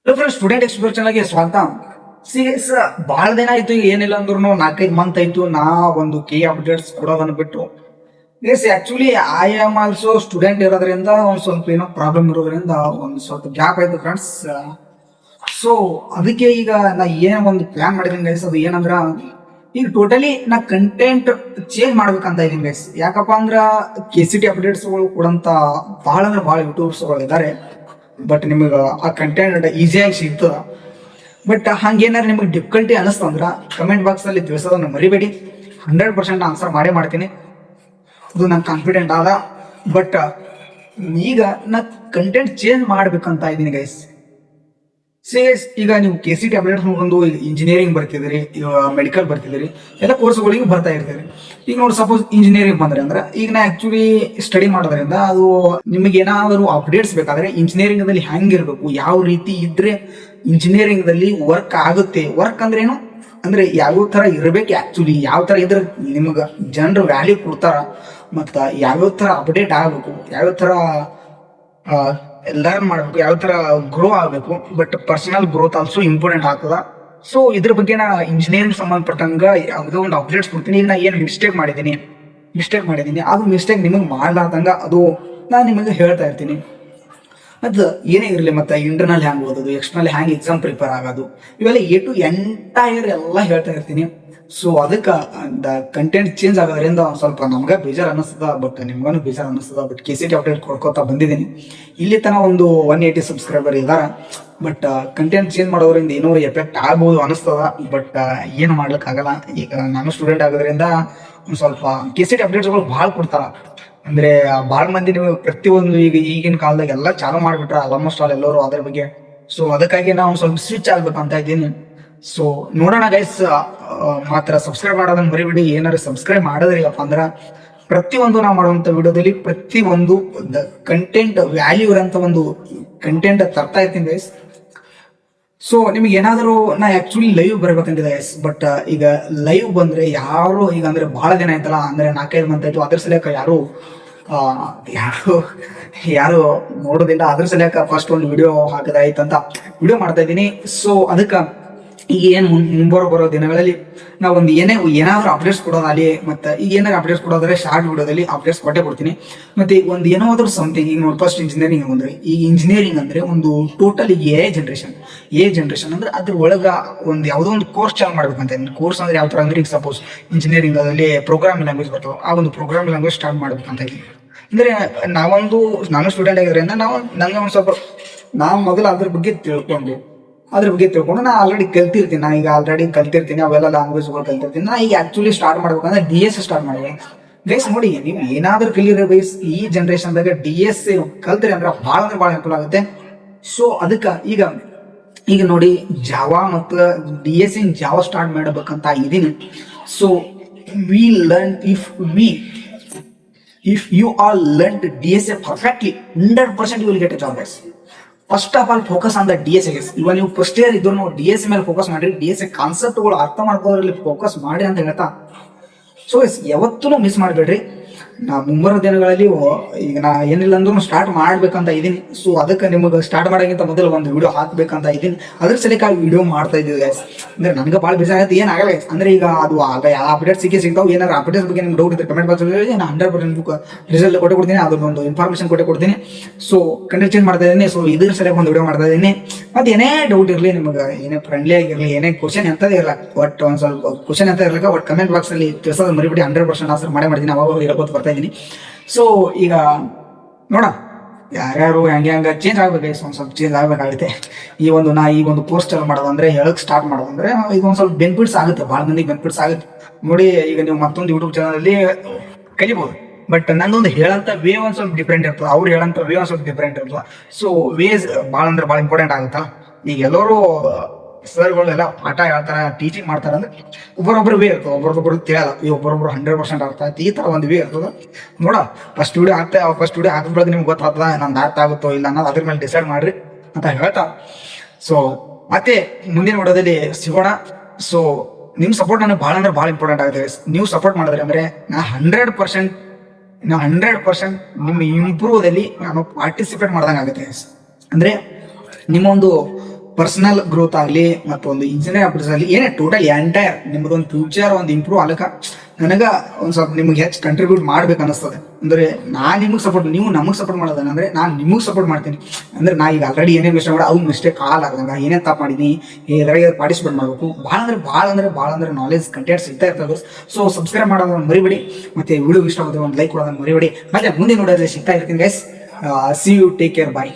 Friends, student explore ಚಾನಲ್ಗೆ ಸ್ವಾಗತ. CS ಬಹಳ ದಿನ ಆಯ್ತು, ಈಗ ಏನಿಲ್ಲ ಅಂದ್ರೂ 4-5 ಮಂತ್ ಆಯ್ತು ನಾ ಒಂದು ಕೆ ಅಪ್ಡೇಟ್ಸ್ ಕೊಡೋದನ್ನ ಬಿಟ್ಟು. Yes, actually I am also student ಇರೋದ್ರಿಂದ ಒಂದು ಸ್ವಲ್ಪ ಏನೋ ಪ್ರಾಬ್ಲಮ್ ಇರೋದ್ರಿಂದ ಒಂದು ಸ್ವಲ್ಪ ಗ್ಯಾಪ್ ಆಯ್ತು ಫ್ರೆಂಡ್ಸ್. ಸೊ ಅದಕ್ಕೆ ಈಗ ನಾ ಏನ್ ಒಂದು ಪ್ಲಾನ್ ಮಾಡಿದ್ದೀನಿ ಗೈಸ್. ಅದು ಏನಂದ್ರ ಈಗ ಟೋಟಲಿ ನಾ ಕಂಟೆಂಟ್ ಚೇಂಜ್ ಮಾಡ್ಬೇಕಂತ ಇದೀನಿ ಗೈಸ್. ಯಾಕಪ್ಪ ಅಂದ್ರ KCT ಅಪ್ಡೇಟ್ಸ್ಗಳು ಕೊಡಂತ ಬಹಳ ಅಂದ್ರೆ ಬಹಳ ಯೂಟ್ಯೂಬ್ಸ್ಗಳು ಇದ್ದಾರೆ. ಬಟ್ ನಿಮಗೆ ಆ ಕಂಟೆಂಟ್ ಈಸಿಯಾಗಿ ಸಿಗ್ತದ. ಬಟ್ ಹಂಗೇನಾರು ನಿಮಗೆ ಡಿಫಿಕಲ್ಟಿ ಅನಿಸ್ತಂದ್ರ ಕಮೆಂಟ್ ಬಾಕ್ಸಲ್ಲಿ ತಿಳಿಸೋದನ್ನ ಮರಿಬೇಡಿ. 100% ಆನ್ಸರ್ ಮಾಡೇ ಮಾಡ್ತೀನಿ, ಅದು ನಂಗೆ ಕಾನ್ಫಿಡೆಂಟ್ ಆದ. ಬಟ್ ಈಗ ನಾ ಕಂಟೆಂಟ್ ಚೇಂಜ್ ಮಾಡ್ಬೇಕಂತ ಇದ್ದೀನಿ ಗೈಸ್. ಸೇಸ್ ಈಗ ನೀವು KCT ಅಪ್ಡೇಟ್ಸ್ ನೋಡ್ಕೊಂಡು ಇಂಜಿನಿಯರಿಂಗ್ ಬರ್ತಿದ್ದೀರಿ, ಮೆಡಿಕಲ್ ಬರ್ತಿದ್ದೀರಿ, ಎಲ್ಲ ಕೋರ್ಸ್ಗಳಿಗೆ ಬರ್ತಾ ಇರ್ತೀರಿ. ಈಗ ನೋಡಿ, ಸಪೋಸ್ ಇಂಜಿನಿಯರಿಂಗ್ ಬಂದ್ರೆ ಅಂದ್ರೆ ಈಗ ನಾ ಆಕ್ಚುಲಿ ಸ್ಟಡಿ ಮಾಡೋದ್ರಿಂದ ಅದು ನಿಮಗೆ ಏನಾದರೂ ಅಪ್ಡೇಟ್ಸ್ ಬೇಕಾದ್ರೆ ಇಂಜಿನಿಯರಿಂಗ್ ದಲ್ಲಿ ಹೆಂಗಿರ್ಬೇಕು, ಯಾವ ರೀತಿ ಇದ್ರೆ ಇಂಜಿನಿಯರಿಂಗ್ ದಲ್ಲಿ ವರ್ಕ್ ಆಗುತ್ತೆ. ವರ್ಕ್ ಅಂದ್ರೆ ಏನು ಅಂದ್ರೆ ಯಾವ್ಯಾವ ತರ ಇರ್ಬೇಕು, ಆಕ್ಚುಲಿ ಯಾವ ತರ ಇದ್ರೆ ನಿಮ್ಗೆ ಜನರು ವ್ಯಾಲ್ಯೂ ಕೊಡ್ತಾರ, ಮತ್ತ ಯಾವ್ಯಾವ ತರ ಅಪ್ಡೇಟ್ ಆಗ್ಬೇಕು, ಯಾವ್ಯಾವ ತರ ಲರ್ನ್ ಮಾಡ್ಬೇಕು, ಯಾವ ತರ ಗ್ರೋ ಆಗಬೇಕು. But personal growth also important ಆಗ್ತದ. ಸೊ ಇದ್ರ ಬಗ್ಗೆ ನಾ ಇಂಜಿನಿಯರಿಂಗ್ ಸಂಬಂಧಪಟ್ಟಂಗ ಯಾವುದೋ ಒಂದು ಅಪ್ಡೇಟ್ಸ್ ಕೊಡ್ತೀನಿ. ಈಗ ನಾ ಏನು ಮಿಸ್ಟೇಕ್ ಮಾಡಿದ್ದೀನಿ, ಅದು ಮಿಸ್ಟೇಕ್ ನಿಮಗೆ ಮಾಡ್ಲಾರ್ದಂಗ ಅದು ನಾನು ನಿಮಗೆ ಹೇಳ್ತಾ ಇರ್ತೀನಿ. ಅದು ಏನೇ ಇರಲಿ, ಮತ್ತೆ ಇಂಟರ್ನಲ್ ಹ್ಯಾಂಗ್ ಓದೋದು, ಎಕ್ಸ್ಟರ್ನಲ್ ಹ್ಯಾಂಗ್ ಎಕ್ಸಾಮ್ ಪ್ರಿಪೇರ್ ಆಗೋದು, ಇವೆಲ್ಲ ಎಂಟೈರ್ ಎಲ್ಲ ಹೇಳ್ತಾ ಇರ್ತೀನಿ. ಸೊ ಅದಕ್ಕೆ ಕಂಟೆಂಟ್ ಚೇಂಜ್ ಆಗೋದ್ರಿಂದ ಸ್ವಲ್ಪ ನಮ್ಗೆ ಬೇಜಾರು ಅನ್ನಿಸ್ತದ, ಬಟ್ ನಿಮ್ಗೂ ಬೇಜಾರು ಅನ್ನಿಸ್ತದ. ಬಟ್ KCT ಅಪ್ಡೇಟ್ ಕೊಡ್ಕೋತಾ ಬಂದಿದ್ದೀನಿ. ಇಲ್ಲಿ ತನಕ ಒಂದು 180 ಸಬ್ಸ್ಕ್ರೈಬರ್ ಇದ್ದಾರೆ. ಬಟ್ ಕಂಟೆಂಟ್ ಚೇಂಜ್ ಮಾಡೋದ್ರಿಂದ ಏನೋ ಎಫೆಕ್ಟ್ ಆಗ್ಬೋದು ಅನಿಸ್ತದ. ಬಟ್ ಏನು ಮಾಡ್ಲಿಕ್ಕಾಗಲ್ಲ. ಈಗ ನಾನು ಸ್ಟೂಡೆಂಟ್ ಆಗೋದ್ರಿಂದ ಒಂದು ಸ್ವಲ್ಪ KCT ಅಪ್ಡೇಟ್ಸ್ಗಳು ಭಾಳ ಕೊಡ್ತಾರ. ಅಂದ್ರೆ ಭಾಳ ಮಂದಿ ನೀವು ಪ್ರತಿಯೊಂದು ಈಗಿನ ಕಾಲದಾಗ ಎಲ್ಲ ಚಾಲು ಮಾಡ್ಬಿಟ್ರ ಆಲ್ಮೋಸ್ಟ್ ಆಲ್ ಎಲ್ಲರೂ ಅದ್ರ ಬಗ್ಗೆ. ಸೊ ಅದಕ್ಕಾಗಿ ನಾವು ಸ್ವಲ್ಪ ಸ್ವಿಚ್ ಆಗ್ಬೇಕಂತ ಇದ್ದೀನಿ. ಸೊ ನೋಡೋಣ ಗೈಸ್. ಮಾತ್ರ ಸಬ್ಸ್ಕ್ರೈಬ್ ಮಾಡೋದನ್ನ ಮರಿಬಿಡಿ. ಏನಾದ್ರು ಸಬ್ಸ್ಕ್ರೈಬ್ ಮಾಡಿದ್ರಿ ಅಪ್ಪ ಅಂದ್ರ ಪ್ರತಿಯೊಂದು ನಾವು ಮಾಡುವಂತ ವಿಡಿಯೋದಲ್ಲಿ ಪ್ರತಿಯೊಂದು ಕಂಟೆಂಟ್ ವ್ಯಾಲ್ಯೂ ಇರೋಂಥ ಒಂದು ಕಂಟೆಂಟ್ ತರ್ತಾ ಇರ್ತೀನಿ ಗೈಸ್. ಸೊ ನಿಮ್ಗೆ ಏನಾದರೂ ನಾ ಆಕ್ಚುಲಿ ಲೈವ್ ಬರ್ಬೇಕಂತಿದೆ ಗೈಸ್. ಬಟ್ ಈಗ ಲೈವ್ ಬಂದ್ರೆ ಯಾರು ಈಗ ಅಂದ್ರೆ ಬಹಳ ದಿನ ಆಯ್ತಲ್ಲ, ಅಂದ್ರೆ 4-5 ಮಂತ್ ಆಯ್ತು, ಅದ್ರ ಸಲಕ ಯಾರು ನೋಡೋದಿಲ್ಲ. ಅದ್ರ ಸಲಕ ಫಸ್ಟ್ ಒಂದು ವಿಡಿಯೋ ಹಾಕಿದಾಯ್ತಂತ ವಿಡಿಯೋ ಮಾಡ್ತಾ ಇದ್ದೀನಿ. ಸೊ ಅದಕ್ಕೆ ಈಗ ಏನು ಮುಂಬರೋ ದಿನಗಳಲ್ಲಿ ನಾವು ಒಂದು ಏನಾದರೂ ಅಪ್ಡೇಟ್ಸ್ ಕೊಡೋದಲ್ಲಿ, ಮತ್ತೆ ಈಗ ಏನಾದ್ರು ಅಪ್ಡೇಟ್ಸ್ ಕೊಡೋದ್ರೆ ಶಾರ್ಟ್ ವಿಡಿಯೋದಲ್ಲಿ ಅಪ್ಡೇಟ್ಸ್ ಕೊಡ್ತೀನಿ. ಮತ್ತೆ ಈಗ ಒಂದು ಏನಾದರೂ ಸಮಥಿಂಗ್, ಈಗ ನೋಡಿ ಫಸ್ಟ್ ಇಂಜಿನಿಯರಿಂಗ್ ಅಂದ್ರೆ, ಈ ಇಂಜಿನಿಯರಿಂಗ್ ಅಂದ್ರೆ ಒಂದು ಟೋಟಲ್ ಎ ಜನರೇಷನ್ ಅಂದ್ರೆ ಅದ್ರ ಒಳಗ ಒಂದು ಯಾವುದೋ ಒಂದು ಕೋರ್ಸ್ ಚಾಲು ಮಾಡ್ಬೇಕಂತ. ಕೋರ್ಸ್ ಅಂದ್ರೆ ಯಾವ ತರ ಅಂದ್ರೆ, ಈಗ ಸಪೋಸ್ ಇಂಜಿನಿಯರಿಂಗ್ ಅಲ್ಲಿ ಪ್ರೋಗ್ರಾಮಿಂಗ್ ಲ್ಯಾಂಗ್ವೇಜ್ ಬರ್ತಾವೆ, ಆ ಒಂದು ಪ್ರೋಗ್ರಾಮಿಂಗ್ ಲ್ಯಾಂಗ್ವೇಜ್ ಸ್ಟಾರ್ಟ್ ಮಾಡ್ಬೇಕಂತ ಇದ್ದೀನಿ. ಅಂದ್ರೆ ನಾನು ಸ್ಟೂಡೆಂಟ್ ಆಗಿರೋದ್ರಿಂದ ನಂಗೆ ಒಂದು ಸ್ವಲ್ಪ ನಾವು ಮೊದಲು ಅದ್ರ ಬಗ್ಗೆ ತಿಳ್ಕೊಂಡು ನಾ ಆಲ್ರೆಡಿ ಕಲ್ತಿರ್ತೀನಿ ಅವೆಲ್ಲ ಲ್ಯಾಂಗ್ವೇಜ್ಗಳು ಕಲ್ತಿರ್ತೀನಿ. ನಾ ಈಗ ಆಕ್ಚುಲಿ ಸ್ಟಾರ್ಟ್ ಮಾಡ್ಬೇಕಂದ್ರೆ DS ಸ್ಟಾರ್ಟ್ ಮಾಡಿದೆ ಗೈಸ್. ನೋಡಿ, ನೀವು ಏನಾದ್ರೂ ಕಲಿಯಿರಿ ಗೈಸ್, ಈ ಜನರೇಷನ್ದಾಗ DS ಕಲ್ತ್ರಿ ಅಂದ್ರೆ ಭಾಳ ಅನುಕೂಲ ಆಗುತ್ತೆ. ಸೊ ಅದಕ್ಕೆ ಈಗ ನೋಡಿ, ಜಾವಾ ಮತ್ತು DS ಇನ್ ಜಾವಾ ಸ್ಟಾರ್ಟ್ ಮಾಡಬೇಕಂತ ಇದೀನಿ. So we learn if you all learned DSA perfectly, 100% you will get a job guys. First of all focus on the DSA. ಇವಾಗ ನೀವು ಫಸ್ಟ್ ಇಯರ್ ಇದ್ರು DSA ಮೇಲೆ ಫೋಕಸ್ ಮಾಡಿ, DSA ಕಾನ್ಸೆಪ್ಟ್ಗಳು ಅರ್ಥ ಮಾಡ್ಕೋದ್ರಲ್ಲಿ focus ಮಾಡಿ ಅಂತ ಹೇಳ್ತಾ. ಸೊ ಯಾವತ್ತೂ ಮಿಸ್ ಮಾಡಬೇಡ್ರಿ. ನಾ ಮುಂಬರೋ ದಿನಗಳಲ್ಲಿ ಈಗ ನಾ ಏನಿಲ್ಲ ಅಂದ್ರೂ ಸ್ಟಾರ್ಟ್ ಮಾಡ್ಬೇಕಂತ ಇದೀನಿ. ಸೊ ಅದಕ್ಕೆ ನಿಮಗೆ ಸ್ಟಾರ್ಟ್ ಮಾಡೋಕ್ಕಿಂತ ಮೊದಲು ಒಂದು ವಿಡಿಯೋ ಹಾಕ್ಬೇಕಂತ ಇದೀನಿ. ಅದ್ರ ಸಲಕ್ಕಾಗಿ ವಿಡಿಯೋ ಮಾಡ್ತಾ ಇದ್ದೀವಿ ಗೈಸ್. ಅಂದ್ರೆ ನನಗೆ ಭಾಳ ಬೇಜಾರಾಗುತ್ತೆ, ಏನಾಗಲ್ಲ ಅಂದ್ರೆ ಈಗ ಅದು ಯಾವ ಅಪ್ಡೇಟ್ ಸಿಗ್ತಾವೆ. ಏನಾದ್ರು ಅಪ್ಡೇಟ್ಸ್ ಬಗ್ಗೆ ನಿಮ್ಗೆ ಡೌಟ್ ಇದ್ರೆ ಕಮೆಂಟ್ ಬಾಕ್ಸ್ ಅಲ್ಲಿ ನಾನು 100% ರಿಸಲ್ಟ್ ಕೊಡ್ತೀನಿ, ಅದೊಂದು ಇನ್ಫಾರ್ಮೇಶನ್ ಕೊಡ್ತೀನಿ. ಸೊ ಕಂಟೆಂಟ್ ಚೇಂಜ್ ಮಾಡ್ತಾ ಇದ್ದೀನಿ. ಸೊ ಇದ್ರ ಸಲಕ್ಕೆ ಒಂದು ವಿಡಿಯೋ ಮಾಡ್ತಾ ಇದ್ದೀನಿ. ಮತ್ತೆ ಏನೇ ಡೌಟ್ ಇರಲಿ ನಿಮಗೆ, ಏನೇ ಫ್ರೆಂಡ್ಲಿ ಆಗಿರಲಿ, ಏನೇ ಕ್ವಶನ್ ಎಂತದೇ ಇರಲ್ಲ, ಒಟ್ಟು ಒಂದು ಸ್ವಲ್ಪ ಕ್ವಶನ್ ಎಂತ ಇರಲಿಲ್ಲ, ಒಟ್ಟು ಕಮೆಂಟ್ ಬಾಕ್ಸ್ ಅಲ್ಲಿ ತಿಳಿಸೋದು ಮರಿಬಿಡಿ. 100% ಆನ್ಸರ್ ಮಾಡ್ತೀನಿ. ಅವಾಗ ಹೇಳ್ಕೊತ ಬರ್ತಾ ಇದ್ದೀನಿ. ಸೊ ಈಗ ನೋಡ, ಯಾರ್ಯಾರು ಹೆಂಗೆ ಚೇಂಜ್ ಆಗ್ಬೇಕು, ಒಂದು ಸ್ವಲ್ಪ ಚೇಂಜ್ ಆಗ್ಬೇಕಾಗುತ್ತೆ. ಈ ಒಂದು ಕೋರ್ಸ್ ಚಾಲು ಮಾಡೋದಂದ್ರೆ, ಹೇಳಕ್ ಸ್ಟಾರ್ಟ್ ಮಾಡೋದಂದ್ರೆ ಈಗ ಒಂದು ಸ್ವಲ್ಪ ಬೆನಿಫಿಟ್ಸ್ ಆಗುತ್ತೆ, ಭಾಳ ಮಂದಿಗೆ ಬೆನಿಫಿಟ್ಸ್ ಆಗುತ್ತೆ. ನೋಡಿ, ಈಗ ನೀವು ಮತ್ತೊಂದು ಯೂಟ್ಯೂಬ್ ಚಾನಲಲ್ಲಿ ಕಲಿಬೋದು. ಬಟ್ ನಂದೊಂದು ಹೇಳಂತ ವೇ ಒಂದು ಸ್ವಲ್ಪ ಡಿಫ್ರೆಂಟ್ ಇರ್ತದೆ, ಅವ್ರು ಹೇಳಂತ ವೇ ಒಂದು ಸ್ವಲ್ಪ ಡಿಫ್ರೆಂಟ್ ಇರ್ತದೆ. ಸೊ ವೇಸ್ ಭಾಳ ಅಂದ್ರೆ ಭಾಳ ಇಂಪಾರ್ಟೆಂಟ್ ಆಗುತ್ತಾ. ಈಗ ಎಲ್ಲರೂ ಸರ್ಗಳೆಲ್ಲ ಪಾಠ ಹೇಳ್ತಾರೆ, ಟೀಚಿಂಗ್ ಮಾಡ್ತಾರೆ ಅಂದ್ರೆ ಒಬ್ಬರೊಬ್ಬರು ವೇ ಇರ್ತದೆ, ಒಬ್ಬರೊಬ್ಬರು ತಿಳಿಯಲ್ಲ. ಈ ಒಬ್ಬರೊಬ್ರು 100% ಅರ್ಥ ಆಯ್ತು, ಈ ಥರ ಒಂದು ವೇ ಇರ್ತದೆ. ನೋಡ, ಫಸ್ಟ್ ವಿಡಿಯೋ ಹಾಕಿದ ಬೆಳಗ್ಗೆ ನಿಮ್ಗೆ ಗೊತ್ತಾಗ್ತದ ನಂದು ಅರ್ಥ ಆಗುತ್ತೋ ಇಲ್ಲ ಅನ್ನೋದು, ಅದ್ರ ಮೇಲೆ ಡಿಸೈಡ್ ಮಾಡ್ರಿ ಅಂತ ಹೇಳ್ತಾ. ಸೊ ಮತ್ತೆ ಮುಂದಿನ ವಿಡಿಯೋದಲ್ಲಿ ಸಿಗೋಣ. ಸೊ ನಿಮ್ಮ ಸಪೋರ್ಟ್ ನನಗೆ ಭಾಳ ಅಂದ್ರೆ ಭಾಳ ಇಂಪಾರ್ಟೆಂಟ್ ಆಗುತ್ತೆ. ನೀವು ಸಪೋರ್ಟ್ ಮಾಡಿದ್ರೆ ಅಂದರೆ ನಾ 100% ನಿಮ್ಮ ಇಂಪ್ರೂವ್ದಲ್ಲಿ ನಾನು ಪಾರ್ಟಿಸಿಪೇಟ್ ಮಾಡ್ದಂಗೆ ಆಗುತ್ತೆ. ಅಂದರೆ ನಿಮ್ಮೊಂದು ಪರ್ಸನಲ್ ಗ್ರೋತ್ ಆಗಲಿ ಮತ್ತು ಒಂದು ಇಂಜಿನಿಯರ್ ಅಪ್ಡೇಟ್ಸ್ ಆಗಲಿ ಏನೇ ಟೋಟಲ್ ಎಂಟೈರ್ ನಿಮ್ಮದೊಂದು ಫ್ಯೂಚರ್ ಒಂದು ಇಂಪ್ರೂವ್ ಆಗಲಿಕ್ಕೆ ನನಗೆ ಒಂದು ಸ್ವಲ್ಪ ನಿಮಗೆ ಹೆಚ್ಚು ಕಂಟ್ರಿಬ್ಯೂಟ್ ಮಾಡ್ಬೇಕು ಅನಿಸ್ತದೆ. ಅಂದರೆ ನಾನು ನಿಮಗೆ ಸಪೋರ್ಟ್, ನೀವು ನಮಗೆ ಸಪೋರ್ಟ್ ಮಾಡೋದ ಅಂದರೆ ನಾನು ನಿಮಗೆ ಸಪೋರ್ಟ್ ಮಾಡ್ತೀನಿ. ಅಂದರೆ ನಾ ಈಗ ಆಲ್ರೆಡಿ ಏನೇ ಮಿಸ್ಟೇಕ್ ಮಾಡಿ ಅವ್ನು ಮಿಸ್ಟೇಕ್ ಆಗಲಾರ್ದಂಗೆ ಏನೇ ತಪ್ಪು ಮಾಡೀನಿ ಎದುರಾಗೆ ಪಾರ್ಟಿಸಿಪೇಟ್ ಮಾಡಬೇಕು. ಭಾಳ ಅಂದ್ರೆ ನಾಲೆಜ್ ಕಂಟೆಂಟ್ ಸಿಗ್ತಾ ಇರ್ತದೆ. ಸೊ ಸಬ್ಸ್ಕ್ರೈಬ್ ಮಾಡೋದನ್ನ ಮರಿಬೇಡಿ, ಮತ್ತೆ ವಿಡಿಯೋ ಇಷ್ಟ ಆಗುತ್ತೆ ಒಂದು ಲೈಕ್ ಕೊಡೋದನ್ನ ಮರಿಬೇಡಿ. ಮತ್ತೆ ಮುಂದೆ ನೋಡೋದ್ರೆ ಸಿಗ್ತಾ ಇರ್ತೀನಿ guys. See you, take care, bye.